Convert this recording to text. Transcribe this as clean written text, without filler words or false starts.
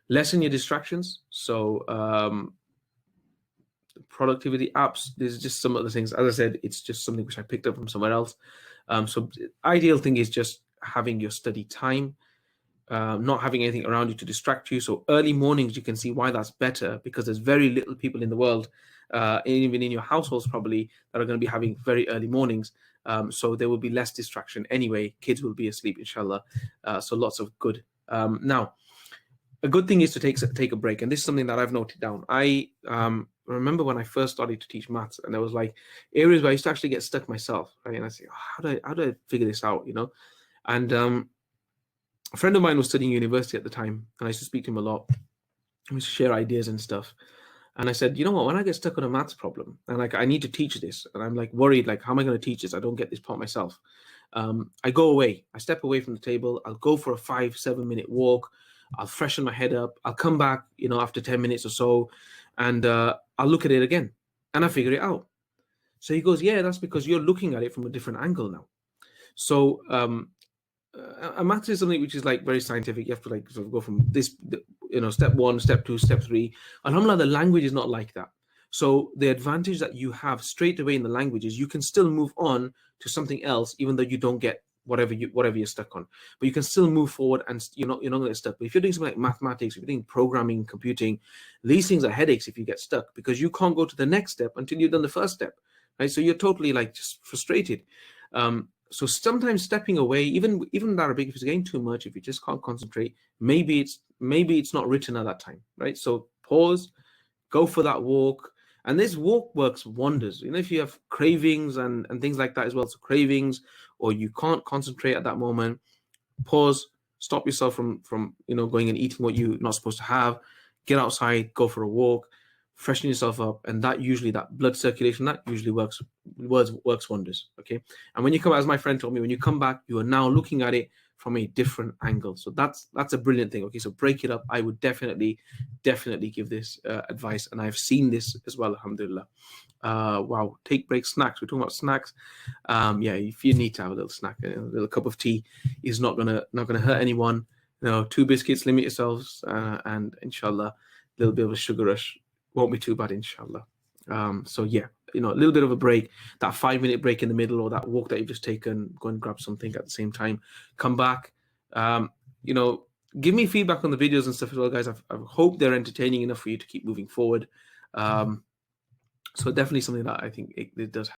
Lessen your distractions. So productivity apps, there's just some other things. As I said, it's just something which I picked up from somewhere else. So ideal thing is just having your study time, not having anything around you to distract you. So early mornings, you can see why that's better, because there's very little people in the world, even in your households probably, that are going to be having very early mornings. So there will be less distraction anyway. Kids will be asleep, inshallah. So lots of good. Now, a good thing is to take a break, and this is something that I've noted down. I remember when I first started to teach maths, and there was like areas where I used to actually get stuck myself, right? And I say, oh, how do I figure this out, And a friend of mine was studying university at the time, and I used to speak to him a lot. We used to share ideas and stuff. And I said, you know what? When I get stuck on a maths problem, and like I need to teach this, and I'm like worried, like how am I going to teach this? I don't get this part myself. I go away. I step away from the table. I'll go for a 5-7 minute walk. I'll freshen my head up. I'll come back, after 10 minutes or so, and I'll look at it again, and I figure it out. So he goes, yeah, that's because you're looking at it from a different angle now. So maths is something which is like very scientific. You have to like sort of go from this, step 1, step 2, step 3. Alhamdulillah, the language is not like that. So the advantage that you have straight away in the language is you can still move on to something else, even though you don't get whatever you're stuck on. But you can still move forward, and you're not going to get stuck. But if you're doing something like mathematics, if you're doing programming, computing, these things are headaches if you get stuck, because you can't go to the next step until you've done the first step, right? So you're totally like just frustrated. So sometimes stepping away, even in Arabic, if it's getting too much, if you just can't concentrate, maybe it's not written at that time, right? So pause, go for that walk. And this walk works wonders. If you have cravings and things like that as well, so cravings, or you can't concentrate at that moment, pause, stop yourself from going and eating what you're not supposed to have, get outside, go for a walk, freshen yourself up, and that blood circulation, that usually works wonders. Okay. And when you come, as my friend told me, when you come back, you are now looking at it from a different angle. So that's a brilliant thing. Okay, so break it up. I would definitely give this advice, and I've seen this as well, alhamdulillah. Wow, take breaks. Snacks, we're talking about snacks. Yeah, if you need to have a little snack, a little cup of tea is not gonna hurt anyone. 2 biscuits, limit yourselves, and inshallah, a little bit of a sugar rush won't be too bad, inshallah. So yeah, a little bit of a break, that 5-minute break in the middle, or that walk that you've just taken, go and grab something at the same time, come back. Give me feedback on the videos and stuff as well, guys. I hope they're entertaining enough for you to keep moving forward. So definitely something that I think it does